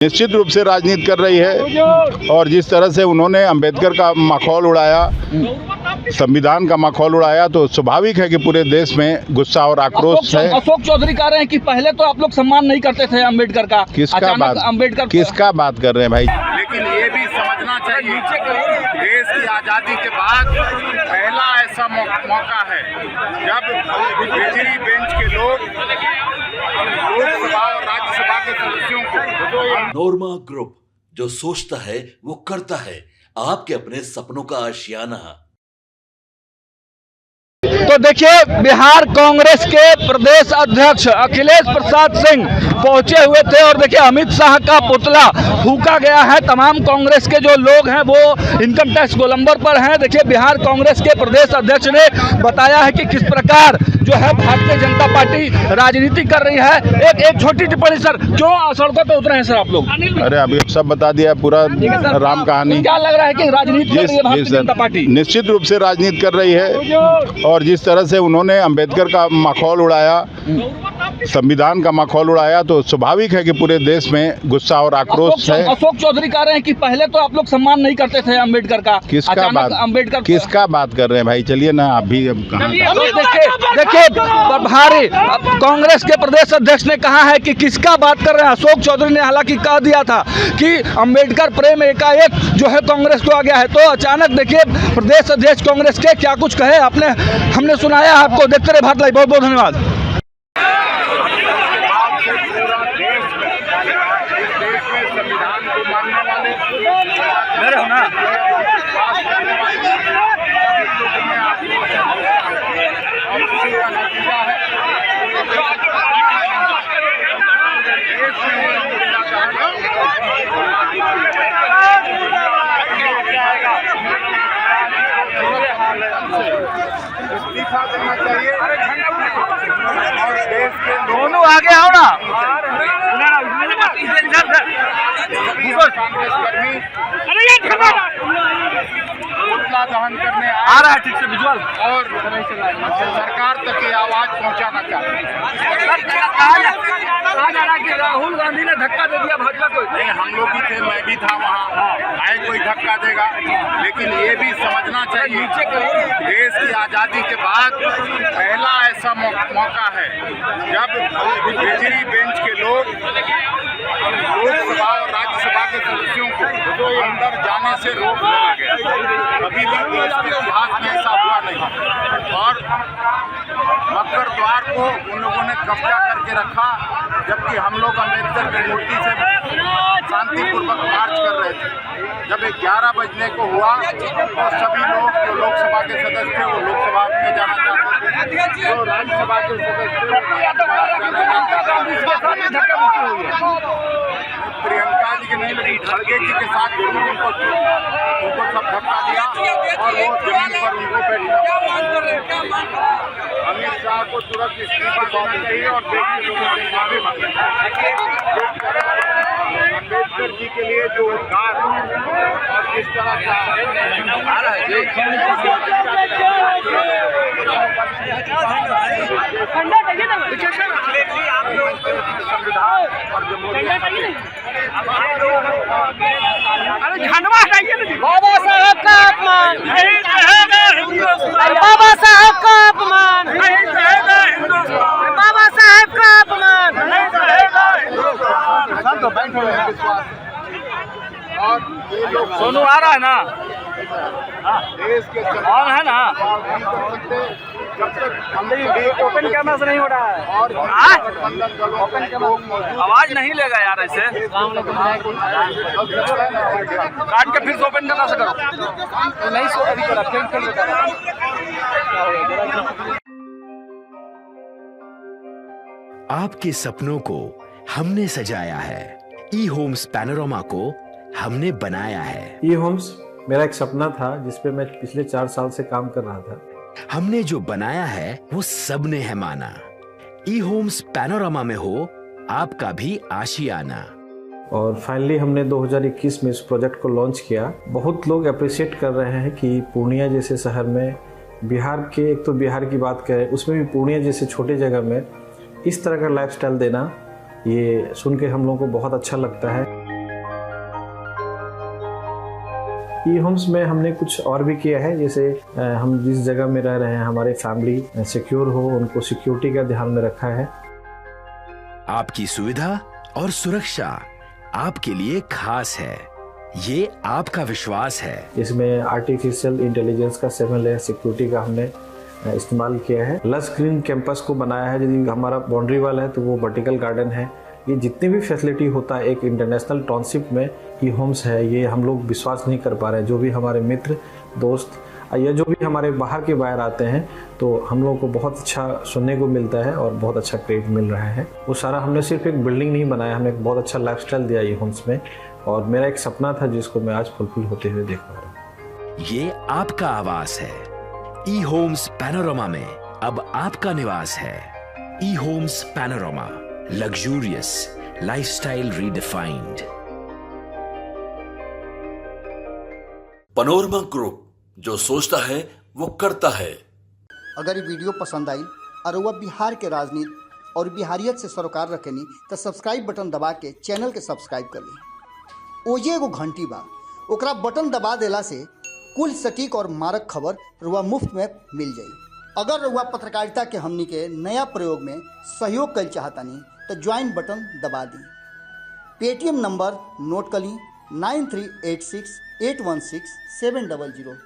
निश्चित रूप से राजनीति कर रही है और जिस तरह से उन्होंने अंबेडकर का माखौल उड़ाया, संविधान का माखौल उड़ाया, तो स्वाभाविक है कि पूरे देश में गुस्सा और आक्रोश है। अशोक चौधरी कह रहे हैं कि पहले तो आप लोग सम्मान नहीं करते थे अंबेडकर का। किसका बात कर रहे हैं भाई? लेकिन ये भी समझना चाहिए, देश की आज़ादी के बाद पहला ऐसा मौका है जब केजरी बेंच के लोग लोकसभा और राज्यसभा के सदस्यों को नोरमा ग्रुप, जो सोचता है वो करता है। आपके अपने सपनों का आशियाना। तो देखिए, बिहार कांग्रेस के प्रदेश अध्यक्ष अखिलेश प्रसाद सिंह पहुंचे हुए थे और देखिए अमित शाह का पुतला फूंका गया है। तमाम कांग्रेस के जो लोग हैं वो इनकम टैक्स गोलंबर पर हैं। देखिए, बिहार कांग्रेस के प्रदेश अध्यक्ष ने बताया है कि किस प्रकार जो है भारतीय जनता पार्टी राजनीति कर रही है। एक छोटी टिप्पणी सर, क्यों सड़कों पे उतरे हैं सर आप लोग? अरे अभी सब बता दिया, पूरा राम कहानी। क्या लग रहा है कि राजनीति कर रही है भारतीय जनता पार्टी? निश्चित रूप से राजनीति कर रही है और जिस तरह से उन्होंने अंबेडकर का माखौल उड़ाया, संविधान का माखौल उड़ाया, तो स्वाभाविक है कि पूरे देश में गुस्सा और आक्रोश है। अशोक चौधरी कह रहे हैं कि पहले तो आप लोग सम्मान नहीं करते थे अंबेडकर का। किसका बात कर रहे हैं भाई? चलिए ना, आप भी देखिए, भारी कांग्रेस के प्रदेश अध्यक्ष ने कहा है कि किसका बात कर रहे हैं। अशोक चौधरी ने हालांकि कह दिया था कि अंबेडकर प्रेम एकाएक जो है कांग्रेस को आ गया है, तो अचानक देखिए प्रदेश अध्यक्ष कांग्रेस के क्या कुछ कहे हमने सुनाया आपको। देखते रहे भारत लाइव। बहुत बहुत धन्यवाद। इस्तीफा देना चाहिए और देश के दोनों आगे आओ ना। कांग्रेस कर्मी पुतला दहन करने आ रहा है ठीक से विजुअल और सरकार तक ये आवाज पहुंचाना चाहते हैं। राहुल गांधी ने धक्का दे दिया भाजपा को। नहीं, हम लोग भी थे, मैं भी था वहाँ। आए कोई धक्का देगा, लेकिन ये भी समझना चाहिए, देश की आज़ादी के बाद पहला ऐसा मौका है जब केजरी बेंच के लोग लोकसभा और राज्यसभा के सदस्यों को अंदर जाने से रोक दिया गया। कभी भी देश के इतिहास में ऐसा हुआ नहीं। और मकर द्वार को उन लोगों ने कब्जा करके रखा, जबकि हम लोग अंबेडकर की मूर्ति से शांतिपूर्वक मार्च कर रहे थे। जब 11 बजने को हुआ तो सभी लोग जो लोकसभा के सदस्य थे वो लोकसभा में जाना चाहते थे, जो राज्यसभा के सदस्य प्रियंका जी के नहीं, लेकिन खड़गे जी के साथ जरूर उनको सब धक्का दिया और वो जमीन पर उनको बैठना। अमित शाह को तुरंत इस्तीफा देना चाहिए और देश के लोगों से माफी मांगनी चाहिए। अम्बेडकर जी के लिए जो उद्गार और जिस तरह का आ रहा है संविधान और जमहूरियत, बाबा साहब का अपमान, बाबा साहब का अपमान, बाबा साहब का अपमान। और ये लोग सोनू आ रहा है ना, देश के और है ना, जब तक हम ओपन कैमरा से नहीं हो रहा है और गठबंधन दलों के लोग मौजूद आवाज नहीं लेगा यार ऐसे। काट के फिर से ओपन करना से करो। नहीं सो अभी करा फिर आपके सपनों को हमने सजाया है, ई होम्स पैनोरमा को हमने बनाया है। ई होम्स मेरा एक सपना था जिस पे मैं पिछले 4 साल से काम कर रहा था। हमने जो बनाया है वो सबने है माना। ई होम्स पैनोरमा में हो आपका भी आशियाना। और फाइनली हमने 2021 में इस प्रोजेक्ट को लॉन्च किया। बहुत लोग अप्रिशिएट कर रहे हैं कि पूर्णिया जैसे शहर में, बिहार के, एक तो बिहार की बात करें उसमें भी पूर्णिया जैसे छोटे जगह में इस तरह का लाइफस्टाइल देना, ये सुन के हम लोगों को बहुत अच्छा लगता है। ई होम्स में हमने कुछ और भी किया है, जैसे हम जिस जगह में रह रहे हैं हमारे फैमिली सिक्योर हो, उनको सिक्योरिटी का ध्यान में रखा है। आपकी सुविधा और सुरक्षा आपके लिए खास है, ये आपका विश्वास है। इसमें आर्टिफिशियल इंटेलिजेंस का 7 लेयर सिक्योरिटी का हमने इस्तेमाल किया है। लस ग्रीन कैंपस को बनाया है, यदि हमारा बाउंड्री वाल है तो वो वर्टिकल गार्डन है। ये जितनी भी फैसिलिटी होता है एक इंटरनेशनल टाउनशिप में ई होम्स है, ये हम लोग विश्वास नहीं कर पा रहे हैं। जो भी हमारे मित्र दोस्त या जो भी हमारे बाहर के बाहर आते हैं तो हम लोगों को बहुत अच्छा सुनने को मिलता है और बहुत अच्छा क्रेडिट मिल रहा है। वो सारा हमने सिर्फ एक बिल्डिंग नहीं बनाया, हमने एक बहुत अच्छा लाइफस्टाइल दिया ई होम्स में, और मेरा एक सपना था जिसको मैं आज फुलफिल होते हुए देख पा रहा हूँ। ये आपका आवास है। ई होम्स पैनोरमा में अब आपका निवास है। E Homes Panorama, luxurious lifestyle redefined. Panorama group, जो सोचता है वो करता है। अगर ये वीडियो पसंद आई और वह बिहार के राजनीति और बिहारियत से सरोकार रखेनी तो सब्सक्राइब बटन दबा के चैनल के सब्सक्राइब कर ली। ओजे एगो घंटी बा, ओकरा बटन दबा देला से कुल सटीक और मारक खबर रुआ मुफ्त में मिल जाई। अगर रुआ पत्रकारिता के हमनी के नया प्रयोग में सहयोग कर चाहतानी तो ज्वाइन बटन दबा दी। पेटीएम नंबर नोट कर ली 9386816700।